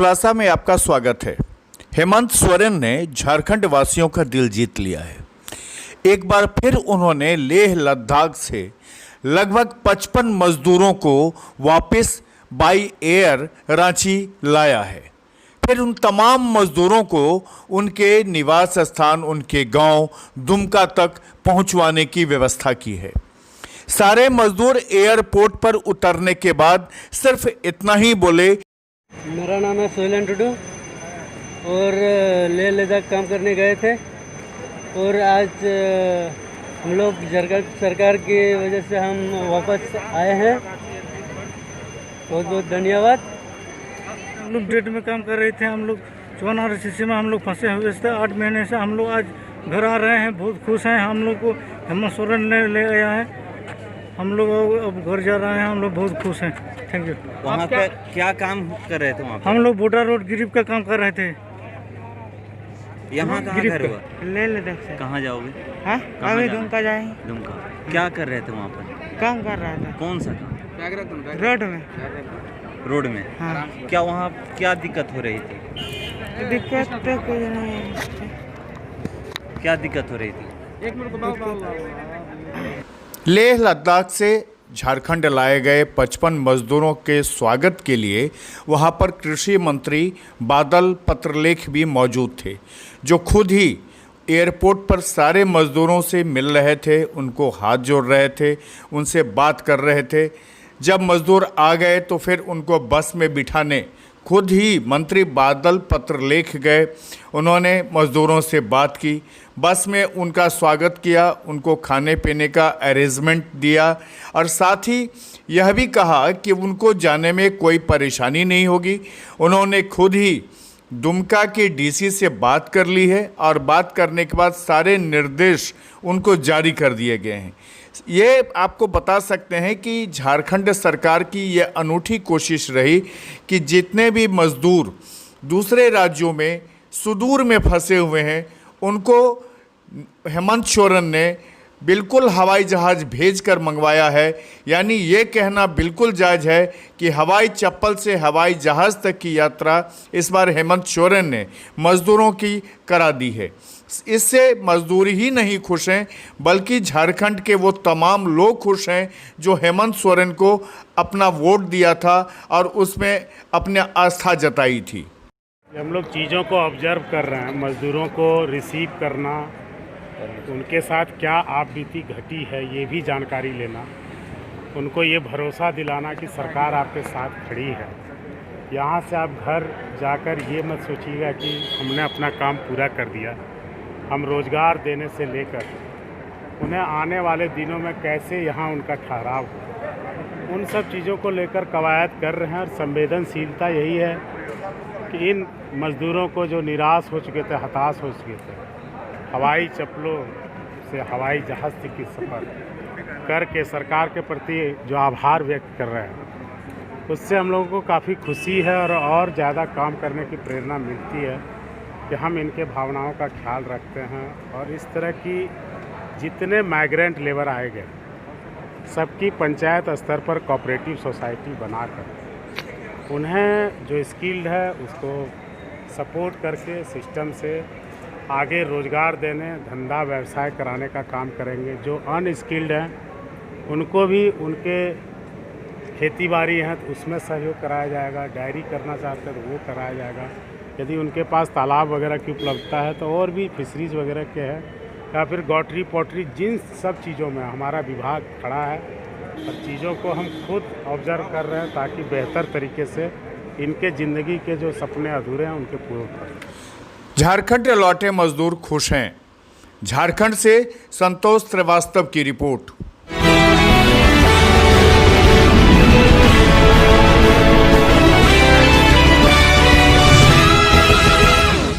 खुलासा में आपका स्वागत है। हेमंत सोरेन ने झारखंड वासियों का दिल जीत लिया है। एक बार फिर उन्होंने लेह लद्दाख से लगभग 55 मजदूरों को वापस बाई एयर रांची लाया है। फिर उन तमाम मजदूरों को उनके निवास स्थान, उनके गांव दुमका तक पहुंचवाने की व्यवस्था की है। सारे मजदूर एयरपोर्ट पर उतरने के बाद सिर्फ इतना ही बोले, मेरा नाम है सोहेल टुडू और लेह लद्दाख काम करने गए थे और आज हम लोग झारखंड सरकार की वजह से हम वापस आए हैं। बहुत बहुत धन्यवाद। हम लोग डेट में काम कर रहे थे। हम लोग 54 RCC में हम लोग फंसे हुए थे। 8 महीने से हम लोग आज घर आ रहे हैं। बहुत खुश हैं। हम लोग को हेमंत सोरेन ने ले आया है। हम लोग अब घर जा रहे हैं। हम लोग बहुत खुश हैं। Thank you. वहाँ पे क्या काम कर रहे थे? वहाँ पे हम लोग बोटा रोड गिरिप का काम कर रहे थे। यहाँ कहाँ घर हुआ? लेह लद्दाख से। कहाँ जाओगे? हाँ, अभी दुमका जाएंगे। दुमका। क्या कर रहे थे वहाँ पर? काम कर रहा था कौन सा काम? रोड में। रोड में। हाँ। क्या वहाँ क्या दिक्कत हो रही थी? दिक्कत तो कुछ नहीं है। क्या दिक्कत हो रही थी? लेह लद्दाख से झारखंड लाए गए 55 मजदूरों के स्वागत के लिए वहां पर कृषि मंत्री बादल पत्रलेख भी मौजूद थे, जो खुद ही एयरपोर्ट पर सारे मजदूरों से मिल रहे थे, उनको हाथ जोड़ रहे थे, उनसे बात कर रहे थे। जब मजदूर आ गए तो फिर उनको बस में बिठाने खुद ही मंत्री बादल पत्रलेख गए। उन्होंने मज़दूरों से बात की, बस में उनका स्वागत किया, उनको खाने पीने का अरेंजमेंट दिया और साथ ही यह भी कहा कि उनको जाने में कोई परेशानी नहीं होगी। उन्होंने खुद ही दुमका के डीसी से बात कर ली है और बात करने के बाद सारे निर्देश उनको जारी कर दिए गए हैं। ये आपको बता सकते हैं कि झारखंड सरकार की ये अनूठी कोशिश रही कि जितने भी मज़दूर दूसरे राज्यों में सुदूर में फंसे हुए हैं, उनको हेमंत सोरेन ने बिल्कुल हवाई जहाज़ भेजकर मंगवाया है। यानी ये कहना बिल्कुल जायज़ है कि हवाई चप्पल से हवाई जहाज़ तक की यात्रा इस बार हेमंत सोरेन ने मज़दूरों की करा दी है। इससे मजदूर ही नहीं खुश हैं, बल्कि झारखंड के वो तमाम लोग खुश हैं जो हेमंत सोरेन को अपना वोट दिया था और उसमें अपनी आस्था जताई थी। हम लोग चीज़ों को ऑब्जर्व कर रहे हैं, मज़दूरों को रिसीव करना, उनके साथ क्या आप बीती घटी है ये भी जानकारी लेना, उनको ये भरोसा दिलाना कि सरकार आपके साथ खड़ी है। यहाँ से आप घर जाकर ये मत सोचिएगा कि हमने अपना काम पूरा कर दिया। हम रोज़गार देने से लेकर उन्हें आने वाले दिनों में कैसे यहाँ उनका ठहराव हो, उन सब चीज़ों को लेकर कवायद कर रहे हैं। और संवेदनशीलता यही है कि इन मज़दूरों को जो निराश हो चुके थे, हताश हो चुके थे, हवाई चप्पलों से हवाई जहाज़ तक की सफ़र करके सरकार के प्रति जो आभार व्यक्त कर रहे हैं, उससे हम लोगों को काफ़ी खुशी है और ज़्यादा काम करने की प्रेरणा मिलती है कि हम इनके भावनाओं का ख्याल रखते हैं। और इस तरह की जितने माइग्रेंट लेबर आए गए, सबकी पंचायत स्तर पर कोऑपरेटिव सोसाइटी बनाकर उन्हें जो स्किल्ड है उसको सपोर्ट करके सिस्टम से आगे रोज़गार देने, धंधा व्यवसाय कराने का काम करेंगे। जो अनस्किल्ड हैं उनको भी उनके खेती बाड़ी हैं तो उसमें सहयोग कराया जाएगा। डायरी करना चाहते हैं तो वो कराया जाएगा। यदि उनके पास तालाब वगैरह की उपलब्धता है तो और भी फिशरीज़ वगैरह के हैं, या फिर गॉटरी पॉटरी, जिन सब चीज़ों में हमारा विभाग खड़ा है और चीज़ों को हम खुद ऑब्जर्व कर रहे हैं ताकि बेहतर तरीके से इनके ज़िंदगी के जो सपने अधूरे हैं उनके पूरे करें। झारखंड लौटे मजदूर खुश हैं। झारखंड से संतोष श्रीवास्तव की रिपोर्ट।